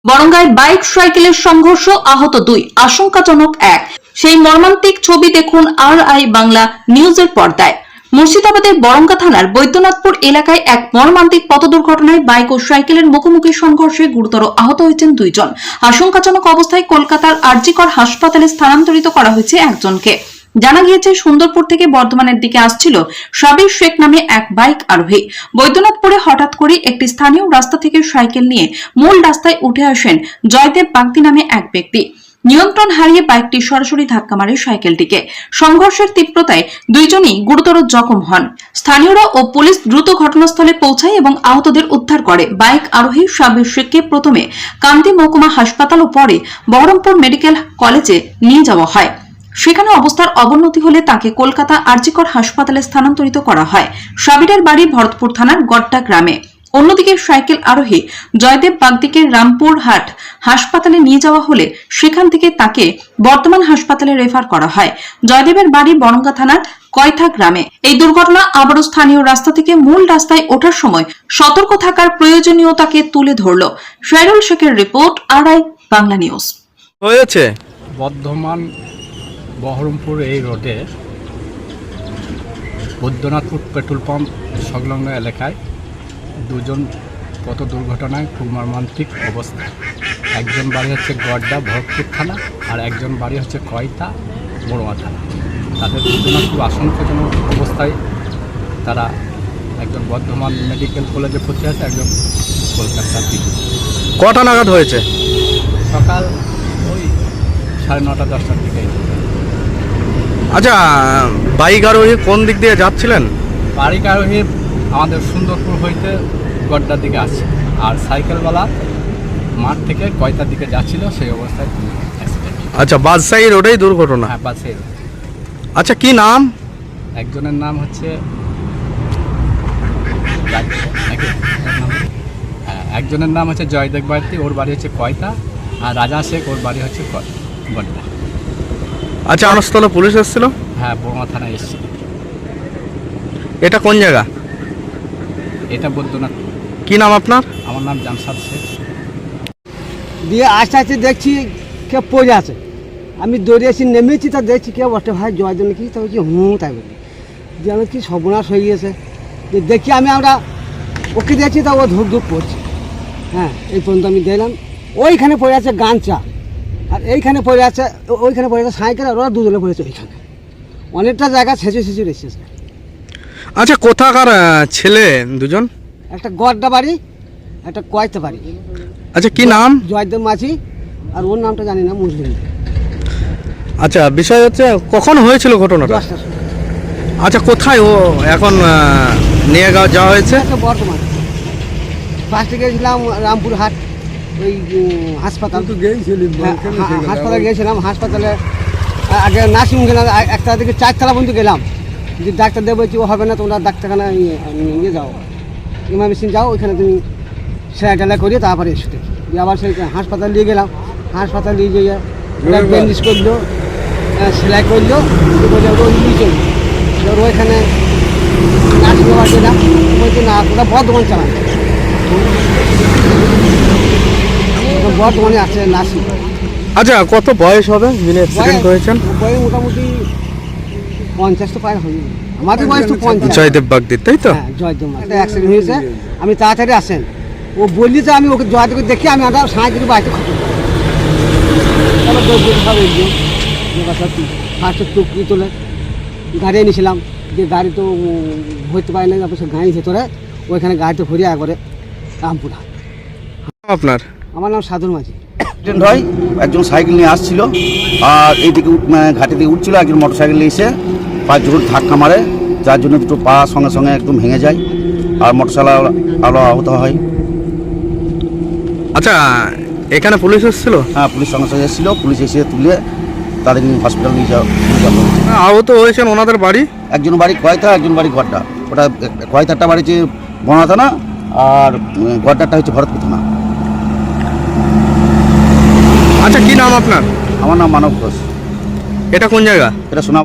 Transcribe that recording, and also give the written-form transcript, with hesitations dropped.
বরঙ্গায় bike সাইকেলের সংঘর্ষ, আহত 2, আশঙ্কাজনক 1। সেই মর্মান্তিক ছবি দেখুন RI বাংলা নিউজের পর্দায়। মুর্শিদাবাদের বরঙ্গা থানার বৈদ্যনাথপুর এলাকায় এক মর্মান্তিক পথ দুর্ঘটনায় বাইক ও সাইকেলের মুখোমুখি সংঘর্ষে গুরুতর আহত হয়েছেন 2 জন। আশঙ্কাজনক অবস্থায় কলকাতার আরজিকর হাসপাতালে স্থানান্তরিত করা হয়েছে একজনকে। জানা গিয়েছে, সুন্দরপুর থেকে বর্ধমানের দিকে আসছিল সাবির শেখ নামে এক বাইক আরোহী। বৈদ্যনাথপুরে হঠাৎ করে একটি স্থানীয় রাস্তা থেকে সাইকেল নিয়ে মূল রাস্তায় উঠে আসেন জয়দেব বাগদি নামে এক ব্যক্তি। নিয়ন্ত্রণ হারিয়ে বাইকটি সরাসরি ধাক্কা মারে সাইকেলটিকে। সংঘর্ষের তীব্রতায় 2 জনই গুরুতর জখম হন। স্থানীয়রা ও পুলিশ দ্রুত ঘটনাস্থলে পৌঁছায় এবং আহতদের উদ্ধার করে। বাইক আরোহী সাবির শেখকে প্রথমে কান্দি মহকুমা হাসপাতাল ও পরে বহরমপুর মেডিকেল কলেজে নিয়ে যাওয়া হয়। সেখানে অবস্থার অবনতি হলে তাকে কলকাতা আরজিকর হাসপাতালে স্থানান্তরিত করা হয়। সাবিরের বাড়ি ভরতপুর থানার গড্ডা গ্রামে। অন্যদিকে সাইকেল আরোহী জয়দেব বাগদিকে রামপুরহাট হাসপাতালে নিয়ে যাওয়া হলে সেখান থেকে তাকে বর্ধমান হাসপাতালে রেফার করা হয়। জয়দেবের বাড়ি বরঙ্গা থানার কয়থা গ্রামে। এই দুর্ঘটনা আবারও স্থানীয় রাস্তা থেকে মূল রাস্তায় ওঠার সময় সতর্ক থাকার প্রয়োজনীয়তাকে তুলে ধরল। শাইরুল শেখের রিপোর্ট, RI বাংলা নিউজ। হয়েছে বর্ধমান বহরমপুর এই রোডে বৈদ্যনাথপুর পেট্রোল পাম্প সংলগ্ন এলাকায় 2 জন পথ দুর্ঘটনায় খুব মর্মান্তিক অবস্থা। একজন বাড়ি হচ্ছে গড্ডা ভরতপুর থানা, আর একজন বাড়ি হচ্ছে কয়তা বড়ুয়া থানা। তাদের 2 জনের খুব আশঙ্কাজনক অবস্থায় তারা, একজন বর্ধমান মেডিকেল কলেজে ভর্তি আছে, একজন কলকাতার দিকে। কটা নাগাদ হয়েছে? সকাল ওই 9:30 10টার দিকে। আচ্ছা, বাইক আরোহী কোন দিক দিয়ে যাচ্ছিলেন? বাইক আরোহী আমাদের সুন্দরপুর হইতে গড্ডার দিকে আসছে, আর সাইকেলওয়ালা মাঠ থেকে কয়তার দিকে যাচ্ছিল, সেই অবস্থায় অ্যাক্সিডেন্ট। আচ্ছা, বাদশাহী রোডেই দুর্ঘটনা? হ্যাঁ, বাসের। আচ্ছা, কি নাম? একজনের নাম হচ্ছে একজনের নাম হচ্ছে জয়দেব বাগদি, ওর বাড়ি হচ্ছে কয়তা, আর রাজা শেখ, ওর বাড়ি হচ্ছে গড্ডা। আচ্ছা, ঘটনাস্থলে পুলিশ এসেছিল? হ্যাঁ, বড়মা থানায় এসেছিল। এটা কোন জায়গা? এটা বৈদ্যনাথ। কি নাম আপনার? আমার নাম জামশাদ শেখ। দিয়ে আস্তে আস্তে দেখছি কে পড়ে আছে। আমি দৌড়ে এসে নেমেছি, তা দেখছি কে বসে, ভাই জয়জন কি? তা বলছি তাই বলি যে আমি কি সর্বনাশ হয়ে গিয়েছে। যে দেখি আমরা ওকে দেখছি, তা ও ধূপ ধূপ পড়ছে। হ্যাঁ, এই পর্যন্ত আমি দেখলাম। ওইখানে পড়ে আছে গাঞ্চা, আর এইখানে পড়ে আছে, ওইখানে পড়ে আছে সাইকেল, আর ওরা 2 জনে পড়েছে ওইখানে। অনেকটা জায়গা ছেঁচে রেখেছে। আচ্ছা, কোথাকার ছেলে 2 জন? একটা গড্ডা বাড়ি, একটা কয়তা বাড়ি। আচ্ছা, কি নাম? জয়দেব মাঝি, আর ওর নামটা জানি না, মুসলিম। আচ্ছা, বিষয় হচ্ছে কখন হয়েছিল ঘটনাটা? 10টার সময়। আচ্ছা, কোথায় ও এখন নিয়ে যাওয়া হয়েছে? বর্তমান ফার্স্টে গিয়েছিলাম রামপুরহাট, ওই হাসপাতাল। হাসপাতালে গিয়েছিলাম। হাসপাতালে আগে নার্সিং গেলাম, 1টা থেকে 4তলা পর্যন্ত গেলাম। যে ডাক্তার দেবো বলছি ও হবে না, তোমরা ডাক্তারখানা নিয়ে যাও, ইমার্জেন্সি যাও, ওইখানে তুমি সেলাই টেলাই করিয়ে তারপরে এসে দেখি। আবার সেই হাসপাতাল নিয়ে গেলাম। হাসপাতাল নিয়ে গিয়ে ব্যান্ডেজ করলো, সেলাই করলো, নিয়ে চললো। ওইখানে নার্সিং আবার গেলাম, বলছি না তোরা বর্ধমান চালান, বর্ধমানে আছে নার্সিং। আচ্ছা, কত বয়স হবে যিনি অ্যাক্সিডেন্ট হয়েছেন? বয়স মোটামুটি 50 তো পার হয়ে। আমাদের বয়স তো 50। জয়দেব বাগদি, তাই তো? হ্যাঁ, জয়দেব একটা অ্যাক্সিডেন্ট হয়েছে। আমি তাড়াতাড়ি আসেন, ও বললি যে আমি ওকে জয়দেবকে দেখি আমি আবার সাঁঝ বাড়িতে খবর সত্যি ফার্স্টে টুকরি তোলে গাড়ি এনেছিলাম, যে গাড়ি তো ভরতে পারে না, তারপর সে গাড়ির ভেতরে ওইখানে গাড়িতে ভরিয়ে একবারে রামপুরা। আপনার? আমার নাম সাধুর মাঝি। অ্যাক্সিডেন্ট হয়, একজন সাইকেল নিয়ে আসছিল, আর এইদিকে ঘাটে দিয়ে উঠছিল, একজন মোটর সাইকেল নিয়ে এসে পা জোর ধাক্কা মারে, যার জন্য 2টো পা সঙ্গে সঙ্গে একদম ভেঙে যায়, আর মোটর সাইকেল আলো আহত হয়। আচ্ছা, এখানে পুলিশ এসেছিল? হ্যাঁ, পুলিশ সঙ্গে সঙ্গে এসেছিল। পুলিশ এসে তুলে তাদের হসপিটাল নিয়ে যাওয়া। আহত হয়েছেন ওনাদের বাড়ি? একজন বাড়ি কয়তা, একজন বাড়ি গড্ডা। ওটা কয়তারটা বাড়ি হচ্ছে বনা থানা, আর গড্ডারটা হচ্ছে ভরতপুর থানা। আচ্ছা, কি নাম আপনার? আমার নাম মানব ঘোষ। এটা কোন জায়গা? এটা শোনা